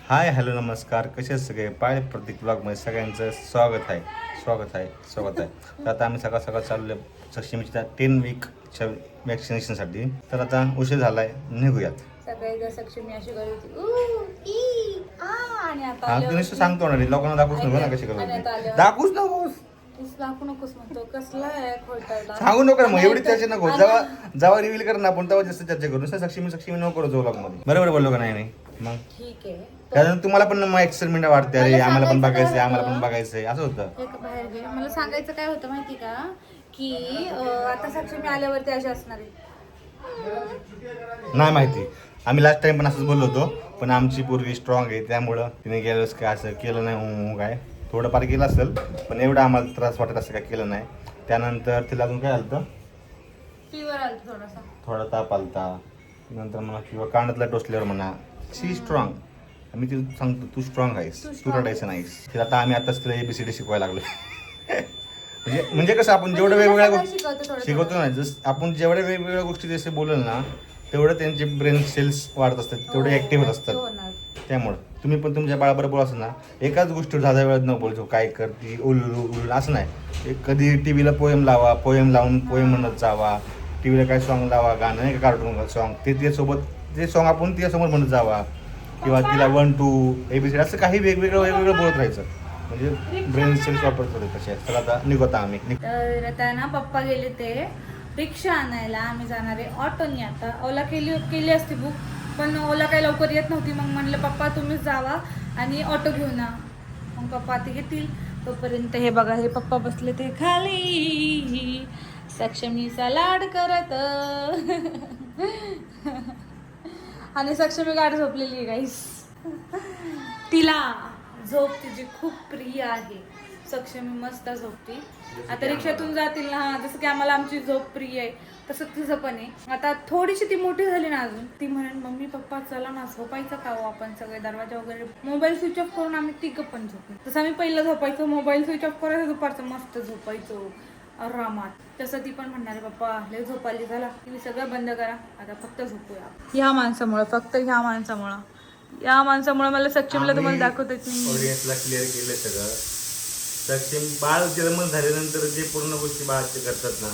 Hi hello नमस्कार, कसे आहेत सगळे? पाय प्रत्येक ब्लॉगमध्ये सगळ्यांचं स्वागत आहे. तर आता आम्ही सकाळ सकाळ चाललो सक्षमीच्या 10 वीकच्या वॅक्सिनेशनसाठी. तर आता उशीर झालाय, निघूयात. सकाळी जर सक्षमी अशी करत होती आणि आता हा ती नुसतं सांगतो ना, लोकांना दाखवूच नको ना कशी आणि आता करत. आल्यावर दाखवूच नकोस, दाखवू नकोस म्हणतो. कसला आहे खोटारडा. सांगू नको मग, आणि एवढी आता- चर्चा नको. आणि- जेव्हा रिव्हील कर ना आपण तेव्हा जास्त चर्चा करू. नुसतं सक्षमी नको करू ब्लॉग मध्ये. बरोबर बोललो का नाही? मग ठीक आहे. कारण तुम्हाला पण मग एक्साइटमेंट वाटते, अरे मला आम्हाला पण सांगायचं बघायचंय, काय आम्हाला पण होतं? बघायचंय, असं होतं. एक बाहेर घे. मला सांगायचं काय होतं माहिती का, की आता सक्षमी आल्यावरती अशी असणार आहे. नाही माहिती, आम्ही लास्ट टाइम पण असंच बोललो होतो, पण आमची पोरगी स्ट्रॉंग आहे त्यामुळं तिने गेल्या वेळेस काय असं केलं नाही. काय थोडंफार केलं असेल, पण एवढं आम्हाला त्रास वाटत असं काय केलं नाही. त्यानंतर तिला अजून काय आलं, फीवर आलं थोडासा. थोडा ताप आलता, नंतर म्हणा किंवा कानातला टोचल्यावर म्हणा शी स्ट्रॉंग. मी तिला सांगतो तू स्ट्रॉंग आहेस, तू रडायचं नाहीस. तिला आताच तिला ABCD शिकवायला लागलो. म्हणजे कसं आपण जेवढं वेगवेगळ्या गोष्टी शिकवतो ना, जसं आपण जेवढ्या वेगवेगळ्या गोष्टी जसे बोलल ना, तेवढं त्यांचे ब्रेन सेल्स वाढत असतात, तेवढे ऍक्टिव्ह असतात. त्यामुळे तुम्ही पण तुमच्या बाळाबरोबर बोलायचं ना, एकाच गोष्टीवर जादा वेळात न बोलतो, काय करते उलू असं नाही. कधी टीव्हीला पोएम लावा, पोएम लावून पोएम म्हणत जावा. टीव्हीला काय सॉन्ग लावा, गाणं नाही का, कार्टून सॉन्ग, ते सॉन्ग आपण तिच्यासमोर म्हणत जावा. किंवा तिला 1 2 ABCD असं काही वेगवेगळं बोलत राहायचं, म्हणजे ब्रेन सेल्स वापरत होते तसे. तर आता निघतो आम्ही. तर आता ना पप्पा गेले ते रिक्षा आणायला. आम्ही जाणार आहे ऑटोनी. आता ओला केली असती बुक, पण ओला काही लवकर येत नव्हती. मग म्हणलं पप्पा तुम्हीच जावा आणि ऑटो घेऊन या. मग पप्पा ते घेतील. तोपर्यंत हे बघा, हे पप्पा बसले ते खाली सक्षमीचा लाड करत. आणि सक्षमी गाड झोपलेली आहे गाईस. तिला झोप तिची खूप प्रिय आहे. सक्षमी मस्त झोपती. आता रिक्षातून जातील ना, जसं की आम्हाला आमची झोप प्रिय आहे, तसं तिचं पण आहे. आता थोडीशी ती मोठी झाली ना अजून, ती म्हणेन मम्मी पप्पा चला ना झोपायचं का हो आपण सगळे, दरवाजा वगैरे मोबाईल स्विच ऑफ करून आम्ही तिघं पण झोपू. तसं आम्ही पहिलं झोपायचो, मोबाईल स्विच ऑफ करायचं, दुपारचं मस्त झोपायचो आरामात. तसं ती पण म्हणणार आहे पप्पा लय झोप आली, झाला तुम्ही सगळं बंद करा, आता फक्त झोपूया. ह्या माणसामुळं, फक्त ह्या माणसामुळं मला सक्षमीला तुम्हाला दाखवता येत नाही. ऑडियन्सला क्लिअर केलं सगळं. सक्षम बाळ जन्म झाल्यानंतर जे पूर्ण गोष्टी बाळाचे करतात ना,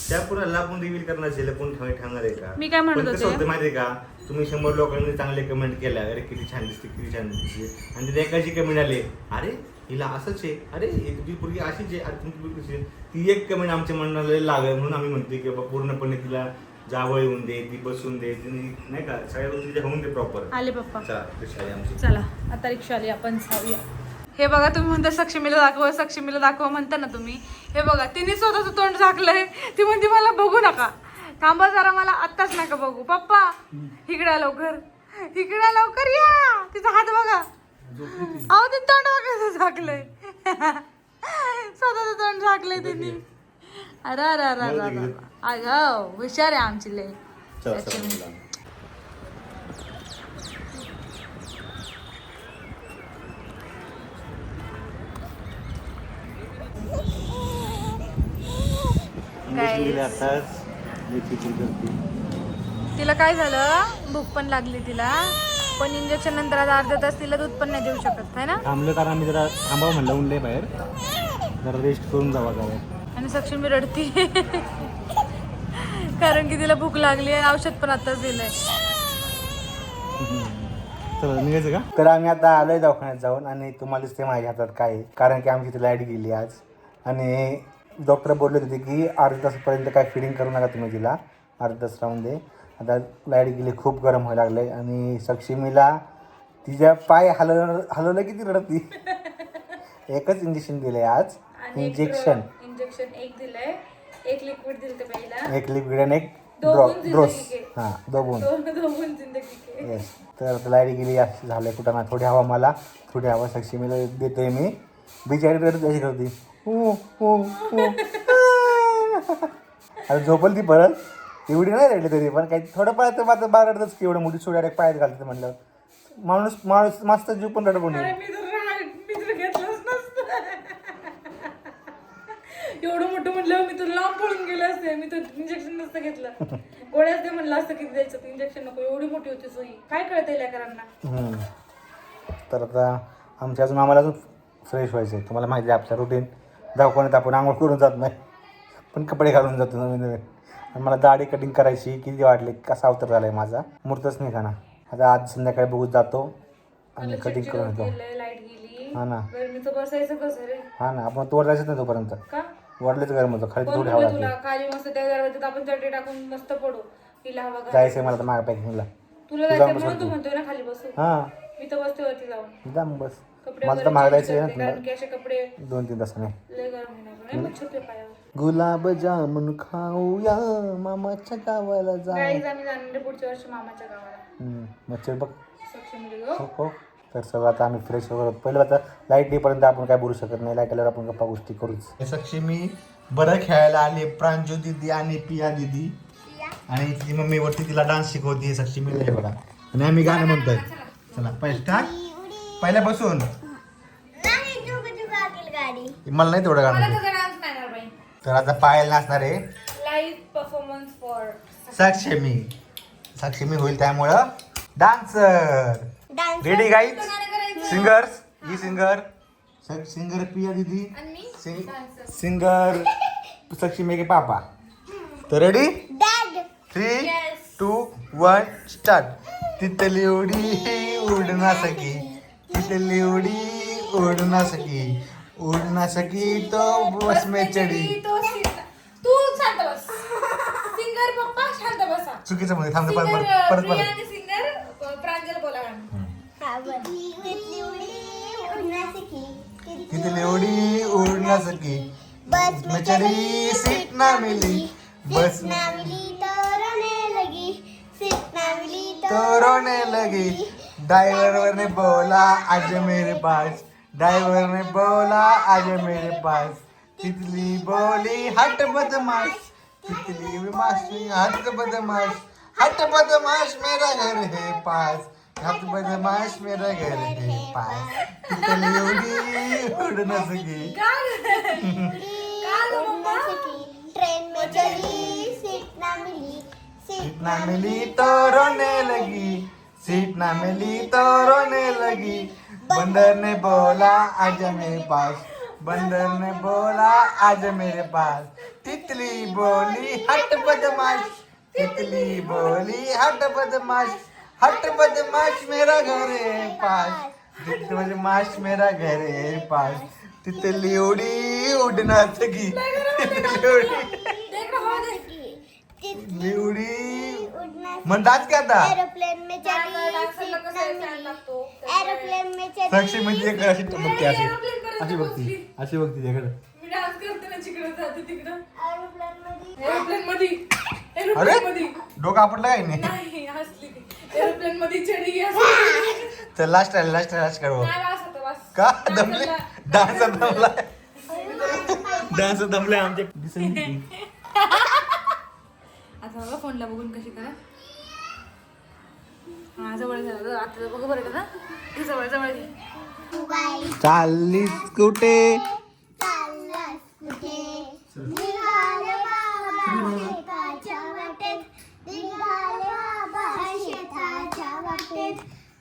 त्या पूर्ण आपण रिव्हील करणार कोण ठेवणार आहे का? मी काय म्हणत कसं होतं माहिती आहे का, तुम्ही 100 लोकांनी चांगले कमेंट केल्या, अरे किती छान दिसते, किती छान दिसते, आणि तिथे एकाची कमेंट आली, अरे हिला असंच आहे, अरे तुझी पोरगी अशीच आहे, अरे तुमची पोरगी कशी आहे. ती एक कमेंट आमच्या मनाला लागेल म्हणून आम्ही म्हणतो की बाबा पूर्णपणे तिला जावळ येऊन दे, ती बसून दे, नाही का, सगळ्या गोष्टी होऊन दे प्रॉपर. आले पप्पा, चला रिक्षा आहे आमची. चला आता रिक्षा आली, आपण जाऊया. हे बघा, तुम्ही म्हणता सक्षमीला दाखव म्हणता ना तुम्ही. हे बघा, तिने स्वतःचं तोंड झाकलंय. ती म्हणते मला बघू नका, थांबा जरा, मला आत्ताच नका बघू. पप्पा इकडे लवकर या. तिचा हात बघा, अहो ते तोंड बघा झाकलंय. स्वतःचं तोंड झाकलंय तिने. अरे अगं हुशार आहे आमची लय सक्षमी. तिला काय झालं, भूक पण लागली तिला, पण इंजेक्शन नंतर आता अर्धा तास तिला दूध पण नाही देऊ शकत आहे ना. थांबलं कारण आम्ही जरा थांबावं म्हणलं, उनले बाहेर जरा रेस्ट करून जावा. आणि सक्षमी रडती कारण की तिला भूक लागली आणि औषध पण आताच दिलंय. चला निघायचं का? तर आम्ही आता आलोय दवाखान्यात जाऊन, आणि तुम्हालाच ते माझ्या हातात काय, कारण की आमची ती लाईट गेली आज, आणि डॉक्टर बोलले होते की अर्धा तासापर्यंत काय फिडिंग करू नका तुम्ही तिला, अर्धा तास राहून दे. आता लाईट गेली, खूप गरम व्हायला लागलंय, आणि सक्षमीला तिच्या पाय हलवलं की ती रडती. एकच इंजेक्शन दिलंय आज. इंजेक्शन एक दिलंय, एक लिक्विड दिलं पहिला, एक लिक्विड आणि एक ड्रोस. हां, दोन जिंदगी. येस. तर लाईट गेली, असं झालंय. कुठं ना, थोडी हवा मला, थोडी हवा सक्षमीला देतोय मी. बिचारी रडत अशी करते, आता झोपल ती परत. एवढी नाही रडली तरी पण काही थोडंफार तर माझं बाळ रडतच की, एवढं मोठी सोड्या पायात घालते म्हणलं. माणूस मस्त जीव पण रडवून एवढं मोठं म्हणलं, मी तर लांब पळून गेले असते, मी तर इंजेक्शन नसतं घेतलं. गोळ्याच दे म्हणलं असतं, किती द्यायचं इंजेक्शन नको, एवढी मोठी होती सोयी. काय कळतंय लेकरांना. तर आता आमच्या अजून आम्हाला अजून फ्रेश व्हायचं आहे. तुम्हाला माहिती आहे आपलं रुटीन, दवाखान्यात आपण आंघोळ करून जात नाही, पण कपडे घालून जातो नवीन नवीन. आणि मला दाढी कटिंग करायची, किती वाटले, कसा अवतार झाला आहे माझा, मूर्तच नाही का ना. आता आज संध्याकाळी बघू जातो आणि कटिंग करून येतो. लाईट गेली. हा ना, गरमीचं बसायचं कसं रे? हा ना, आपण तोवर जायचं नाही तोपर्यंत. का वरलेच गरम होतं, खाली थोडी हवा बोललो लागते. तुला खाली मस्त त्या दरवाजात आपण चटई टाकून मस्त पडू, तिला हवा घाल. जायचंय मला तर मागे पॅकिंगला. तुला जायचं म्हणून तू म्हणतोय ना खाली बसू. हां मी तर बसते वरती जाऊन. जा मग बस. कपडे मला तर वगैरे मागे change जायचं आहे करते, ना कारण की असे कपडे 2-3 तासाने. लय गरम होणार नाही मच्छर ते पायावर. गुलाब जामुन खाऊया मामाच्या गावाला जा. गाईज आम्ही जाणार आहे पुढच्या वर्षी मामाच्या गावाला. मच्छर बघ. सक्षमी हो हो. तर सगळं आता आम्ही फ्रेश वगैरे होतो. पहिलं आता लाईट येईपर्यंत आपण काय बोलू शकत नाही. लाईट आल्यावर आपण गप्पा गोष्टी करूच. सक्षमी बरं खेळायला आले, प्रांजू दिदी आणि पिया दिदी, आणि तिची मम्मी वरती तिला डान्स शिकवते. सक्षमी लय बघा, आणि आम्ही गाणं म्हणतोय. चला पहिलं स्टार्ट, पहिल्या बसून. मला नाही तेवढं गाणं. डान्स नाही येणार बाई. तर आता पायाला नाचणार आहे live performance for Sakshami. Sakshami होईल त्यामुळं डान्सर. Ready guys, singers. ही सिंगर पिया दीदी, सिंगर सक्षमी के पापा. तर रेडी, 3, 2, 1 स्टार्ट. तिथली उडी उडना सकी, तिथली उडी उडना सकी, उडना सकी तो बस में चढी. तू शांत बस. सिंगर पप्पा शांत बसा. चुकीचं मध्ये थांब, परत सिंगर परत प्रिया परत. आणि सिंगर प्रांजल बोला गाणं. तिथली उडी उडना सकी, बस में चढ़ी सीट ना मिली, बस ना मिली तो रोने लगी. ड्राइवर ने बोला आज मेरे पास, ड्राइवर ने बोला आज मेरे पास. तितली बोली हट बदमाश, तितली मासी हट बदमाश, हट बदमाश मेरा घर है पास, हट बदमाश मेरा घर है पास. तितली उड़ी उड़ न सकी. ट्रेन में चली सीट ना मिली, सीट ना मिली तो रोने लगी, सीट ना मिली तो रोने लगी. बंदर ने बोला आजा मेरे पास, बंदर ने बोला आजा मेरे पास. तितली बोली हट बदमाश, तितली बोली हट बदमाश, हट बदमाश मेरा घर है पास, हट बदमाश मेरा घर है पास. तितली उड़ी उड़ना सकी, तितली उड़ी उड़ी मन डान्स क्या था. एरोप्लेन में चली सीट ना मिली, एरोप्लेन में चली. साक्षी म्हणजे एक अशी बघते, अशी अशी बघती, अशी बघती त्याकडे. मी डान्स करते ना, जिकडे जाते तिकडं. एरोप्लेन मध्ये एरोप्लेन मध्ये, अरे एरोप्लेन मध्ये डोकं आपटलं काय नाही. नाही हसली ती. एरोप्लेन मध्ये चढी असली. तर लास्ट करू नाही बस होतं, बस. का दमले. डान्स दमला, डान्स दमले आमचे. आता बघा फोनला बघून कशी करा. हा जवळ झालं आता बघू बरं का. जवळ जवळ घे. दुबई चाललीस कुठे. चाललास कुठे, निघाले बाबा शेताच्या वाटेत, निघाले बाबा शेताच्या वाटेत.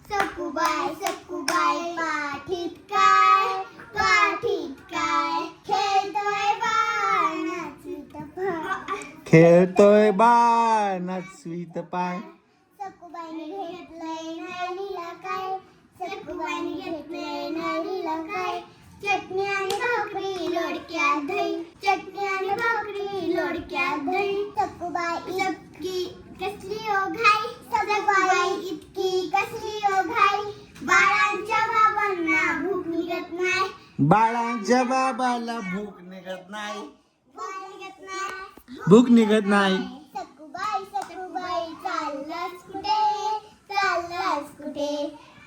सकुबाई पाठीत काय, पाठीत काय, खेळतोय बाळ नाचीत पाय, खेळतोय बाळ नाचवीत पाय. सकुबाईने घेतलंय नळीला काय, सकुबाईने घेतलंय नळीला काय. चटणी आणि भाकरी लोडक्यात दही, चटणी आणि भाकरी लोडक्यात दही. सकुबाई इतकी कसली ओ घाई, सकुबाई इतकी कसली ओ घाई. बाळांच्या बाबांना भूक निघत नाही, बाळांच्या बाबाला भूक निघत नाही, बाळ निघत नाही, भूक निघत नाही. सकुबाई चाललास कुठे, चाललास कुठे,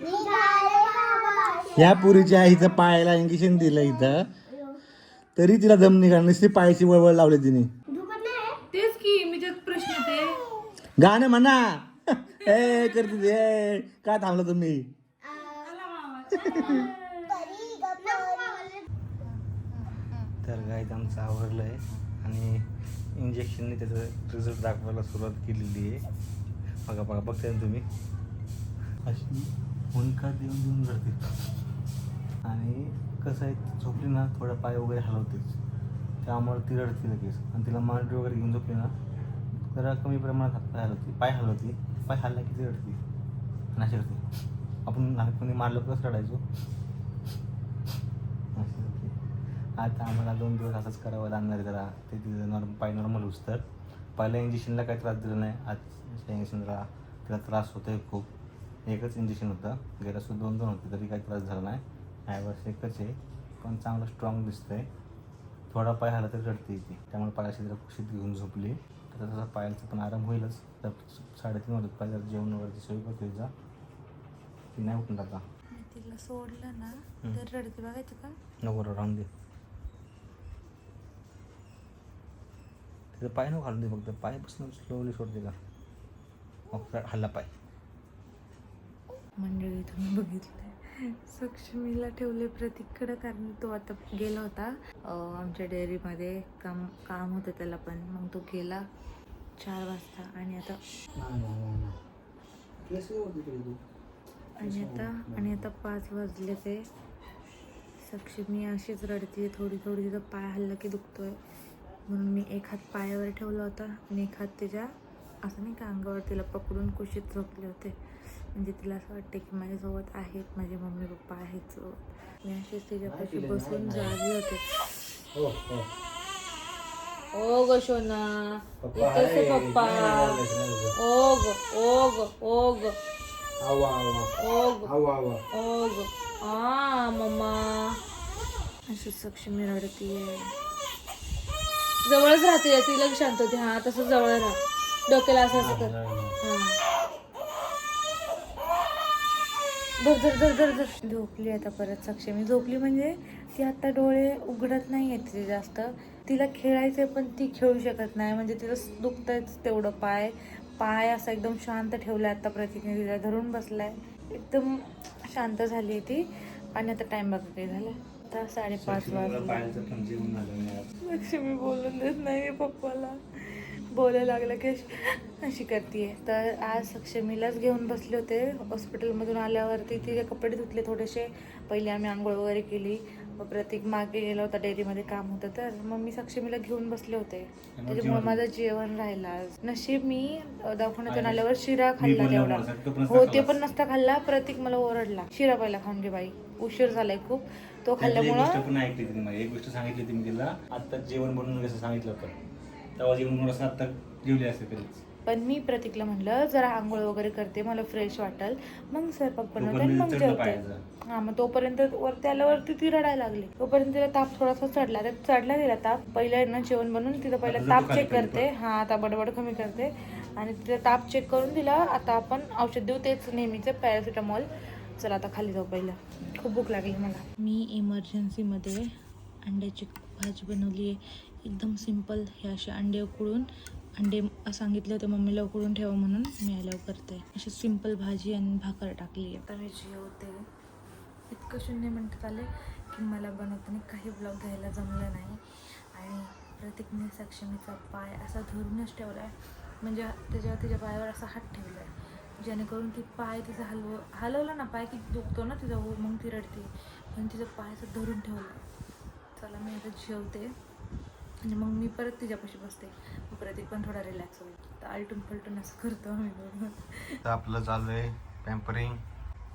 निघाले बाबा. या पुरीच्या आईचं पायाला इंजेक्शन दिलं इथं, तरी तिला दम निघाला. नुसती पायाची वळवळ लावली तिने. दुखत नाही. तेच की मी त्यात प्रश्न ते गाणं म्हणा. ए करते ते का थांबलं तुम्ही. तर गाईत आमचं आवडलं आहे आणि इंजेक्शनने त्याचं रिझल्ट दाखवायला सुरुवात केलेली आहे. बघा बघा बघताय ना तुम्ही, अशी हुंदका देऊन रडते. कसं आहे, झोपली ना थोडा पाय वगैरे हलवतेच, त्यामुळे ती रडते लगेच. आणि तिला मांडी वगैरे घेऊन झोपली ना जरा कमी प्रमाणात पाय हलवते, पाय हलला की ती रडते आणि अशी रडते. आपण लहानपणी मारलं कसं रडायचो अशी रडते. आता आम्हाला 2 दिवस असंच करावं लागणार आहे. जरा ते तिथं पाय नॉर्मल होस तर. पहिल्या इंजेक्शनला काही त्रास दिला नाही, आजच्या इंजेक्शनला तिला त्रास होतो आहे खूप. एकच इंजेक्शन होतं, गेल्या सुद्धा 2 होते तरी काही त्रास झाला नाही. ह्यावेळेस एकच आहे, पण चांगलं स्ट्रॉंग दिसतं आहे. थोडा पाय हला तरी रडते येते, त्यामुळे पायाशी जरा खुशीत घेऊन झोपली. आता तसा पायाचा पण आराम होईलच. तर 3:30 वाजत पाय जर जेवण वगैरे सोयी करते जा, ती नाही उठून टाका. तिला सोडलं ना तर रडते बघायचं का. नको राहून दे, तिथं पाय नको घालून दे, फक्त पाय बसून स्लोली सोडते का, मग हल्ला पाय. मंडळी तुम्ही बघितलं सक्षमीला ठेवले प्रतीककडं, कारण तो आता गेला होता आमच्या डेअरीमध्ये काम होतं त्याला, पण मग तो गेला 4 वाजता. आणि आता 5 वाजले ते. सक्षमी अशीच रडते, थोडी तिचा पाय हल्ला की दुखतोय, म्हणून मी एक हात पायावर ठेवला होता आणि एक हात तिच्या असं नाही का अंगावर तिला पकडून कुशीत झोपले होते. म्हणजे तिला असं वाटते की माझ्यासोबत आहेत, माझे मम्मी पप्पा आहेत सोबत. मी अशीच तिच्यापाशी बसून जागी होते. ओ ग शोना, इथंच पप्पा. ओ ग ओ ग ओ ग ओ ग आ मम्मा. अशी सक्षमी रडतीये, जवळच राहते ती, लग शांत होते. हा तसं जवळ राहा, डोक्याला असं कर. हा धर. झोपली आता परत सक्षमी. झोपली म्हणजे ती आता डोळे उघडत नाही आहेत तिचे जास्त. तिला खेळायचंय पण ती खेळू शकत नाही, म्हणजे तिचं दुखतंच तेवढं. पाय असा एकदम शांत ठेवलाय आता प्रतीकने, तिला धरून बसलाय, एकदम शांत झाली आहे ती. आणि आता टाइम बघा काही झाला, आता 5:30 वाजले. लक्ष्मी बोलून देत नाही पप्पाला, बोलायला लागलं की अशी करते. तर आज सक्षमीलाच घेऊन बसले होते. हॉस्पिटलमधून आल्यावरती तिचे कपडे धुतले थोडेसे. पहिले आम्ही आंघोळ वगैरे केली, मग प्रतीक मागे गेला होता, डेअरीमध्ये काम होतं, तर मग मी सक्षमीला घेऊन बसले होते. त्याच्यामुळे माझं जेवण राहिलं आज. नशीब मी दवाखान्यातून आल्यावर शिरा खाल्ला तेवढा. हो ते पण नसता खाल्ला, प्रतीक मला ओरडला, शिरा पहिला खाऊन घे बाई, उशीर झालाय खूप. तो खाल्ल्यामुळं एक गोष्ट सांगितली होती मी तिला, आता जेवण बनवून कसं सांगितलं होतं, तेव्हा जेवण बनवून आता जेवली असते तरीच. पण मी प्रतीकला म्हणलं जरा आंघोळ वगैरे करते, मला फ्रेश वाटेल, मग स्वयंपाक बनवते आणि मग जेवते. हा मग तोपर्यंत वरती आल्यावरती ती रडायला लागली. तोपर्यंत तिला ताप थोडासा चढला तिला ताप. पहिलं ना जेवण बनवून तिला पहिलं ताप चेक करते. हा आता बडबड कमी करते आणि तिला ताप चेक करून तिला आता आपण औषध देऊ, तेच नेहमीचं पॅरासिटामॉल. चला आता खाली जाऊ, पहिलं खूप भूक लागली मला. मी इमर्जन्सीमध्ये अंड्याची भाजी बनवली आहे, एकदम सिंपल. हे असे अंडे उकळून, अंडे सांगितले होते मम्मीला उकळून ठेवा म्हणून, मी आल्यावर करते. अशी सिंपल भाजी आणि भाकर टाकली. आता मी जेवते. इतकं 0 मिनिटात आले की मला बनवताना काही ब्लॉग घ्यायला जमलं नाही. आणि प्रतीकने सक्षमीचा पाय असा धरूनच ठेवला आहे, म्हणजे तिच्या पायावर असा हात ठेवला आहे, जेणेकरून ती पाय तिचा हलवला ना, पाय की दुखतो ना तिचा, मग ती रडते. पण तिचा पाय असं धरून ठेवला. चला मी आता जेवते आणि मग मी परत तिच्यापाशी बसते, मग प्रतीक पण थोडा रिलॅक्स होईल. तर आलटून पलटून असं करतो आम्ही बरोबर. तर आपलं चाललंय पॅम्परिंग.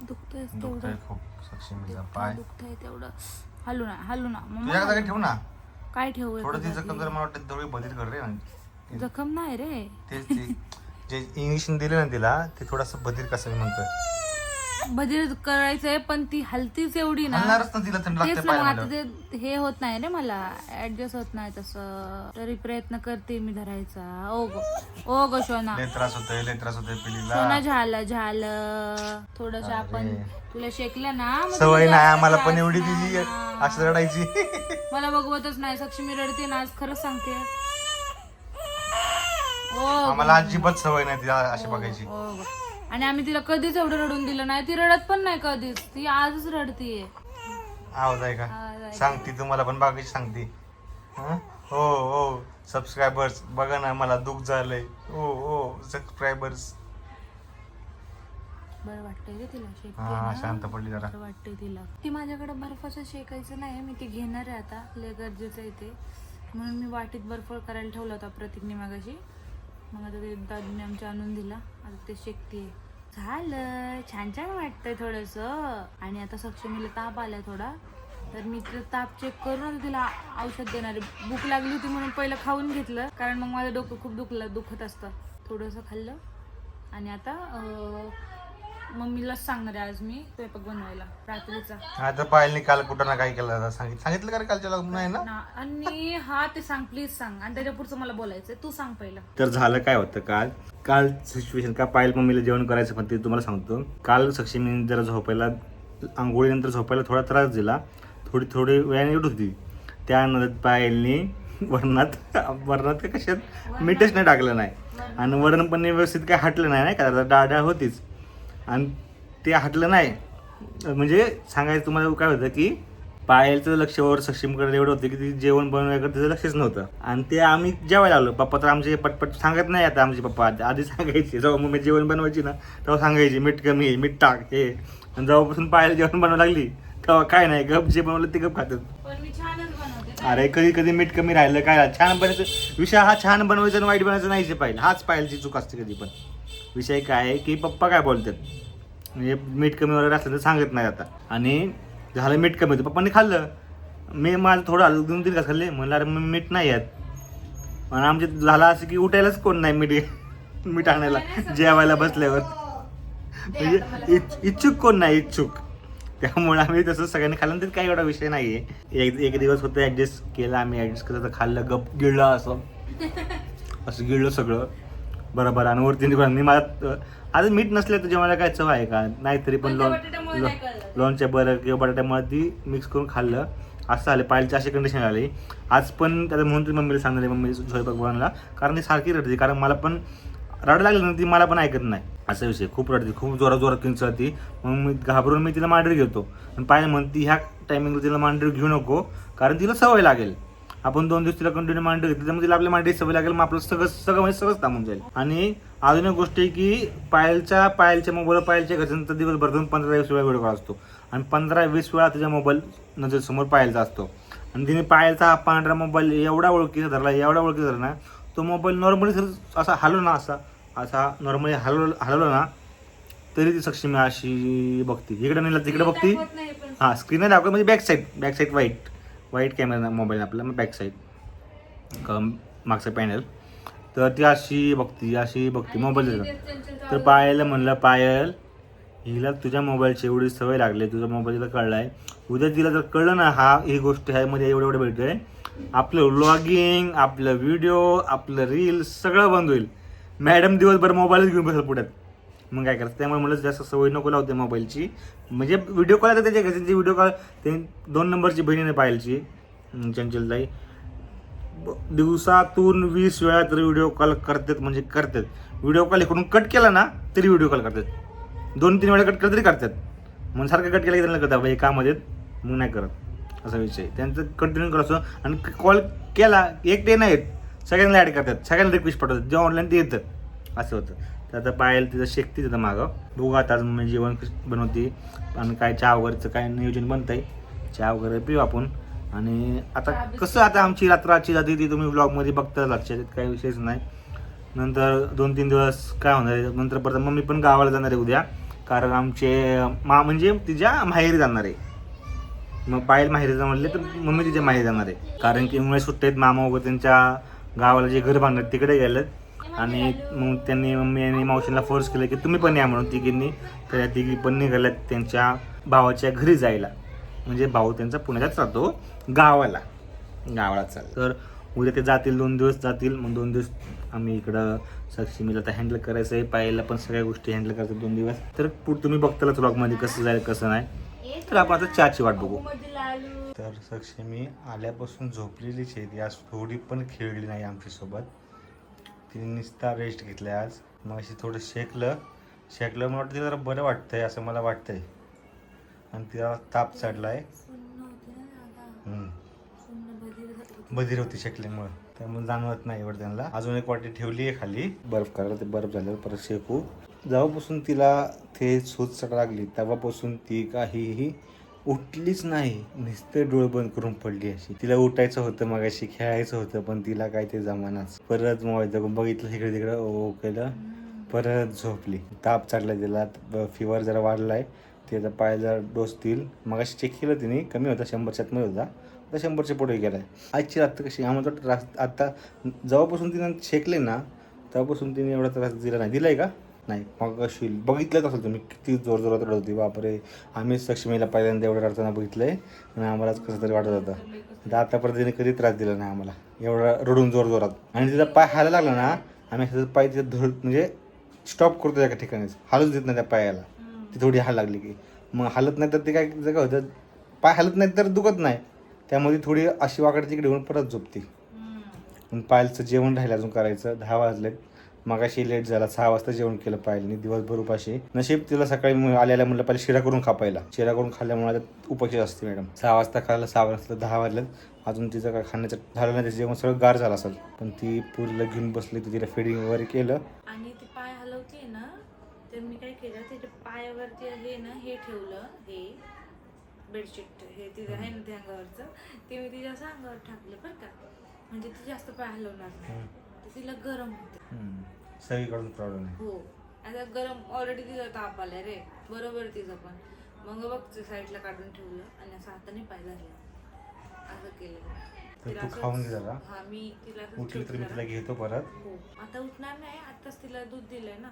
दुखतंय खूप सक्षमीचा पाय दुखतंय तेवढं. हलू ना तुझ्या जागी ठेवू ना, काय ठेवू थोडं ती जखम जर मला वाटतं थोडी बदल कर रे. जखम नाही रे, तेच ते जे इंजेक्शन दिले ना तिला, ते थोडंसं बधीर कसं मी म्हणतोय, बधीर करायचंय, पण ती हलतीच एवढी ना, हलणारच ना तिला, थंड तेच लागते ना. मग पायाला. आता ते हे होत नाही रे, मला ऍडजस्ट होत नाही तसं, तरी प्रयत्न करते मी धरायचा. ओ गो शोना, लय त्रास होतोय पिलीला. शोना. झालं थोडस. आपण तुला शेकलं ना, मग सवय तुला नाही जास्त आम्हाला पण त्रास एवढी नाही तिची होणार. असं रडायची. मला बघवतच नाही, सक्षमी रडते ना आज, खरंच सांगते. आम्हाला अजिबात सवय नाही तिला अशी बघायची. आणि आम्ही तिला कधीच एवढं रडून दिलं नाही, ती रडत पण नाही कधीच, ती आजच रडतीये. आवाज आहे का सांगते तुम्हाला पण बघायची सांगते. हो सबस्क्रायबर्स बघा ना, मला दुःख झालंय. हो सबस्क्रायबर्स. बरं वाटतंय रे तिला शेकते हा ना. शांत पडली जरा. बरं वाटतंय तिला. ती माझ्याकडे बर्फाचं शेकायचं नाही, मी ते घेणार आहे आता, लय गरजेचं आहे ते. म्हणून मी वाटीत बर्फ करायला ठेवला होता प्रतीकने मागाशी. मग आता ते दादूने आमच्या आणून दिला, आता ते शेकते. झालं, छान छान वाटतंय थोडंसं. आणि आता सक्षमीला ताप आलाय थोडा, तर मी तिला ताप चेक करून तिला औषध देणार आहे. भूक लागली होती म्हणून पहिलं खाऊन घेतलं, कारण मग माझं डोकं खूप दुखत असतं. थोडंसं खाल्लं आणि आता मम्मीलाच सांगणार आहे आज मी स्वयंपाक बनवायला रात्रीचा. आता पायलने काल कुठं ना काय केलं सांगितलं का रे कालच्या लग्न आहे ना. आणि हा ते सांग, प्लीज सांग, आणि त्याच्या पुढचं मला बोलायचंय, तू सांग पहिलं. तर झालं काय होतं काल सिच्युएशन का पायल मम्मीला जेवण करायचं, पण ते तुम्हाला सांगतो. काल सक्षमीने जरा झोपायला, आंघोळीनंतर झोपायला थोडा त्रास दिला, थोडी वेळाने उठ होती. त्यानंतर पायलने वरणात का कशात मीठच नाही टाकलं नाही, आणि वरण पण व्यवस्थित काय हटलं नाही का, डाळ होतीच आणि ते हटलं नाही. म्हणजे सांगायचं तुम्हाला काय होतं की पायलचं लक्षवर सक्षमीकडे एवढं होतं की ती जेवण बनवण्याकडे तिचं लक्षच नव्हतं. आणि ते आम्ही जेवायला आलो. पप्पा तर आमचे पटपट सांगत नाही. आता आमचे पप्पा आधी सांगायचे, जेव्हा मम्मी जेवण बनवायची ना तेव्हा सांगायची मीठ कमी आहे, मीठ टाक हे. आणि जेव्हापासून पायला जेवण बनवायला लागली तेव्हा काय नाही, गप जे बनवलं ते गप खातात. अरे कधी मीठ कमी राहिलं काय, छान बनायचं विषय हा, छान बनवायचं आणि वाईट बनायचं नाहीच पाहिजे, हाच पायलची चूक असते कधी पण. विषय काय आहे की पप्पा काय बोलतात, म्हणजे मीठ कमी वगैरे असलं तर सांगत नाही आता. आणि झालं मीठ कमी होतं, पप्पांनी खाल्लं, मी माझं थोडं आलं 2-3 तास खाल्ले, म्हणलं अरे मग मीठ नाही आहेत. आणि आमचे झालं असं की उठायलाच कोण नाही मीठ आणायला जेवायला बसल्यावर, म्हणजे इच्छुक कोण नाही, इच्छुक. त्यामुळे आम्ही तसं सगळ्यांनी खाल्लं, तर काही एवढा विषय नाही आहे. एक दिवस होतं ॲडजस्ट केलं आम्ही, ॲडजस्ट करत खाल्लं, गप गिळलं, असं गिळलं सगळं बरोबर. आणि वरती मी मला आज मीठ नसलं तर जेवायला काय चव आहे का, नाहीतरी पण लोणच्या बरं किंवा बटाट्यामुळे ती मिक्स करून खाल्लं, असं आले. पायलची अशी कंडिशन आली आज पण. त्याला म्हणून ती मम्मीला सांगणार आहे मम्मी स्वयंपाक बनवला, कारण ती सारखी रडते, कारण मला पण रड लागली ना ती, मला पण ऐकत नाही असा विषय. खूप रडते, खूप जोरात किंचळती. मग मी घाबरून मी तिला मांडीवर घेतो, पण पायल म्हणती ह्या टायमिंगला तिला मांडीवर घेऊ नको, कारण तिला सवय लागेल. आपण 2 दिवस तिला कंटिन्यू मांडीवर घेतली त्यामुळे तिला आपल्या मांडीची सवय लागेल, मग आपलं सगळं थांबून जाईल. आणि अजून एक गोष्ट आहे की पायलच्या मोबाईल, पायलच्या घरच्यांचा दिवसभर 15-20 वेळा व्हिडिओ कॉल असतो, आणि 15-20 वेळा तिचा मोबाईल नजरेसमोर पायलचा असतो. आणि तिने पायलचा हा पांढरा मोबाईल एवढा ओळखीचा धरला ना, तो मोबाईल नॉर्मली असा हलवला ना, असा नॉर्मली हलवला ना तरी ती सक्षमी अशी बघती, इकडे नाही तिकडे बघती. हां, स्क्रीन नाही दाखवत, म्हणजे back side white camera mobile आपला, मग बॅक साईड मागचं पॅनल, तर ती अशी बघती मोबाईल. तर पायलला म्हणलं, पायल हिला तुझ्या मोबाईलची एवढी सवय लागली, तुझा मोबाईल तिला कळला आहे, उद्या तिला जर कळलं ना ही गोष्ट ह्यामध्ये एवढं भेटतं आहे, आपलं व्लॉगिंग, आपलं व्हिडिओ, आपलं रील सगळं बंद होईल. मॅडम दिवसभर मोबाईलच घेऊन बसेल पुढ्यात, मग काय करायचं. त्यामुळे मला जास्त सवय नको लावते मोबाईलची. म्हणजे व्हिडिओ कॉल तर त्याच्या घरच्यांची व्हिडिओ कॉल, ते 2 नंबरची बहिणीने पायलची चंचलताई, दिवसातून 20 वेळा तरी व्हिडिओ कॉल करतात, म्हणजे करतात. व्हिडिओ कॉल इकडून कट केला ना तरी व्हिडिओ कॉल करतात, 2-3 वेळा कट केला तरी करतात. मग सारखं कट केला की त्यांना करतात बाई कामध्ये, मग नाही करत असा विषय त्यांचं. कंटिन्यू करतो, आणि कॉल केला एकटे नाही येत, सगळ्यांना ॲड करतात, सगळ्यांना रिक्वेस्ट पाठवतात, जे ऑनलाईन ते येतं, असं होतं. तर आता पायल तिथं शेकते तिथं मागं, बघू आता आज म्हणजे जेवण बनवते, आणि काय चहा वगैरेचं काय नियोजन बनतं आहे, चहा वगैरे पिऊ आपण. आणि आता कसं आता आमची रात्राची जाते ती तुम्ही व्लॉगमध्ये बघता, लक्षात येत काही विषयच नाही. नंतर 2-3 दिवस काय होणार आहे, नंतर परत मम्मी पण गावाला जाणार आहे उद्या, कारण आमचे म्हणजे तिच्या माहेरी जाणार आहे. मग पायल माहेरी जाणार म्हणले तर मम्मी तिच्या माहेरी जाणार आहे, कारण की मुळे सुट्ट्या मामा वगैरे त्यांच्या गावाला जे घर बांधलं तिकडे गेलं. आणि मग त्यांनी मम्मी आणि मावशीला फोर्स केलं की तुम्ही पण या म्हणून तिघींनी. तर या तिघी पण निघाल्यात त्यांच्या भावाच्या घरी जायला, म्हणजे भाऊ त्यांचा पुण्यातच राहतो, गावाला चाल. तर उद्या ते जातील, 2 दिवस जातील, मग 2 दिवस आम्ही इकडं सक्षमीला आता हँडल करायचं आहे, पायला पण सगळ्या गोष्टी हँडल करायचं 2 दिवस. तर तुम्ही बघतालच व्लॉगमध्ये कसं जाईल कसं नाही. तर आपण आता चहाची वाट बघू. तर सक्षमी आल्यापासून झोपलेलीच आहे ती, आज थोडी पण खेळली नाही आमच्यासोबत, तिने नुसता रेस्ट घेतला आज. मग अशी थोडं शेकलं मला वाटतं तिला जरा बरं वाटतंय असं मला वाटतंय, आणि तिला ताप चढलाय, बधीर होती शेकल्यामुळं, त्यामुळे जाणवत नाही एवढं त्यांना. अजून एक वाटी ठेवली आहे खाली बर्फ करायला, ते बर्फ झाल्यावर परत शेकू. जेव्हापासून तिला ते सूज चढ लागली तेव्हापासून ती काहीही उठलीच नाही. नुसते डोळे बंद करून पडली अशी. तिला उठायचं होतं मगाशी, खेळायचं होतं, पण तिला काय ते जमानाच. परत मोबाईल बघितलं इकडे तिकडं ओ केलं, परत झोपली. ताप चढला तिला, फिवर जरा वाढलाय. त्याचा पायाला डोस देईल. मगाशी चेक केलं तिने, कमी होता 100च्या आतमध्ये होता, आता 100च्या पुढे गेलाय. आजची रात्र कशी आम्हाला आता जेव्हापासून तिनं शेकले ना तेव्हापासून तिने एवढा त्रास दिला नाही. दिलाय का नाही. मग अशी बघितलंच असेल तुम्ही किती जोरजोरात रडत होती. बापरे, आम्हीच सक्षमीला पहिल्यांदा एवढं रडताना बघितलंय आणि आम्हालाच कसं तरी वाटत होतं. तर आतापर्यंत तिने कधी त्रास दिला नाही आम्हाला एवढा रडून जोरजोरात. आणि तिचा पाय हायला लागला ना, आम्ही त्याचा पाय तिथं म्हणजे स्टॉप करतो एका ठिकाणीच, हालूच देत नाही त्या पायाला. ती थोडी हाल लागली की मग हालत नाही तर ते काय जगं होतं, पाय हालत नाही तर दुखत नाही, त्यामध्ये थोडी अशी वाकड तिकडे येऊन परत झोपते. पण पायलचं जेवण राहिलं अजून करायचं. 10 वाजलेत. मगाशी लेट झाला, 6 वाजता जेवण केलं पायलने. दिवसभर उपाशी. नशीब तिला सकाळी आल्याला म्हणलं पाहिजे शिरा करून खा पाहिला. शिरा करून खाल्ल्यामुळे उपाशी असते मॅडम. 6 वाजता खाल्लं, 6 वाजता 10 वाजलेत, अजून तिचं काय खाण्याचं झालं नाही. त्याचं जेवण सगळं गार झालं असेल. पण ती पुरीला घेऊन बसली, तर तिला फिडिंग वगैरे केलं. आणि ती पाय हलवते ना, तर मी काय केलं, त्याच्या पायावरती आहे ना हे ठेवलं, हे बेडशीट हे तिचं आहे ना ते अंगावरचं, ते मी तिच्या असं अंगावर टाकलं बरं का, म्हणजे ती जास्त पाय हलवणार नाही. तर तिला गरम होतं. सगळीकडून प्रॉब्लेम आहे. हो, आता गरम ऑलरेडी तिचा ताप आलाय रे, बरोबर तिचं पण. मग बघ साईडला काढून ठेवलं आणि असं हाताने पाय धरला, असं केलं. तर तू खाऊन घे जरा. हा, मी तिला उठली तर मी तिला घेतो परत. हो, आता उठणार नाही, आताच तिला दूध दिलंय ना,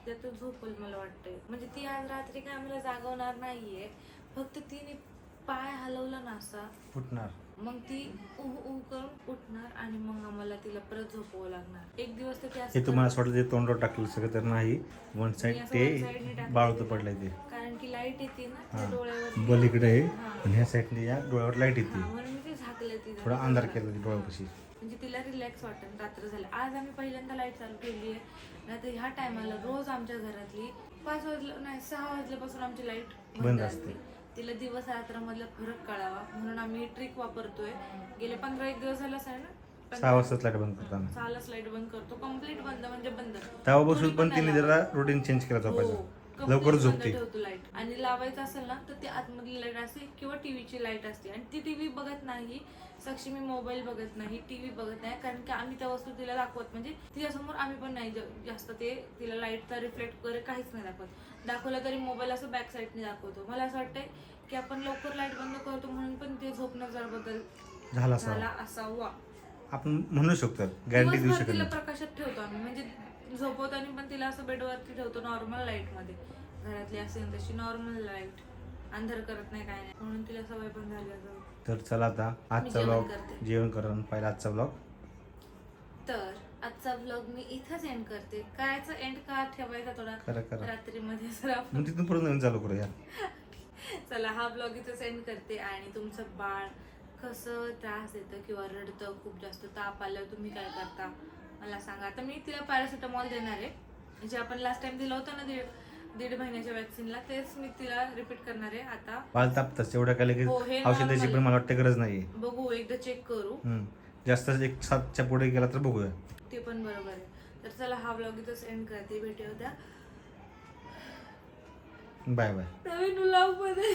त्यात झोपल मला वाटतंय. म्हणजे ती आज रात्री काय आम्हाला जागवणार नाहीये, फक्त तिने पाय हलवला ना असा उठणार. मग ती ऊ करून उठणार आणि मग आम्हाला तिला परत झोपवावं लागणार. एक दिवस तर हे तुम्हाला असं वाटलं ते तोंडावर टाकलं सगळं, तर नाही. वन साईड ते बाळूत पडलंय ते, कारण की लाईट येते ना त्या डोळ्यावर, बल इकडे आहे आणि ह्या साईडने या डोळ्यावर लाईट येते. म्हणून मी ते झाकलं तिला, थोडा अंधार केला ती डोळ्यापाशी. म्हणजे तिला रिलॅक्स वाटेल. रात्र झालं, आज आम्ही पहिल्यांदा लाईट चालू केली आहे. नाही तर ह्या टायमाला रोज आमच्या घरातली 5 वाजलं नाही 6 वाजल्यापासून आमची लाईट बंद असते. तिला दिवस रात्रामधला फरक कळावा म्हणून आम्ही ट्रिक वापरतोय. गेले 15-1 दिवस झाला असेल ना, 6 वाजताच लाईट बंद करतो आम्ही. 6लाच लाईट बंद करतो, कम्प्लीट बंद म्हणजे बंद. तेव्हापासून पण तिने जरा रुटीन चेंज केला झोपायचं, लवकर झोपते. ठेवतो लाईट. आणि लावायचं असेल ना तर ती आतमधली लाईट असते किंवा टीव्हीची लाईट असते. आणि ती टीव्ही बघत नाही, सक्षमी मोबाईल बघत नाही, टीव्ही बघत नाही, कारण की आम्ही त्या वस्तू तिला दाखवत, म्हणजे तिच्यासमोर आम्ही पण नाही जास्त ते तिला लाईटचा रिफ्लेक्ट वगैरे काहीच नाही दाखवत. दाखवलं तरी मोबाईल असं बॅक साईडने दाखवतो. मला असं वाटतंय की आपण लवकर लाईट बंद करतो म्हणून पण ते झोपणं जरा बदल झाला असावा. आपण म्हणू शकतो, गॅरंटी देऊ शकत तिला नाही. प्रकाशात ठेवतो आम्ही, म्हणजे झोपवताना पण तिला असं बेडवरती ठेवतो नॉर्मल लाईट मध्ये, घरातली असेल तशी नॉर्मल लाईट, अंधार करत नाही काय नाही, म्हणून तिला सवय पण झाली असं. तर चला आता आजचा व्लॉग जेवण करून पहिला आजचा व्लॉग. तर आजचा व्लॉग मी इथंच एंड करते. कायचा एंड का ठेवायचा थोडा रात्रीमध्ये जरा, मग तिथून परत नवीन चालू करूया. चला हा व्लॉग इथंच एंड करते. आणि तुमचं बाळ कसं त्रास देतं किंवा रडतं, खूप जास्त ताप आल्यावर तुम्ही काय करता मला सांगा. आता मी तिला पॅरासिटामॉल देणार आहे, जे आपण लास्ट टाइम दिलं होतं ना 1.5 महिन्याच्या वॅक्सिनला, तेच मी तिला रिपीट करणार आहे आता. बाल तापतच एवढं काय लगेच औषधाची पण मला वाटतं गरज नाही. बघू एकदा चेक करू, जास्त 1-7च्या पुढे गेला तर बघूया, ते पण बरोबर आहे. तर चला हा व्लॉग इथंच एंड करते. भेटूया उद्या बाय बाय नवीन व्लॉग मध्ये.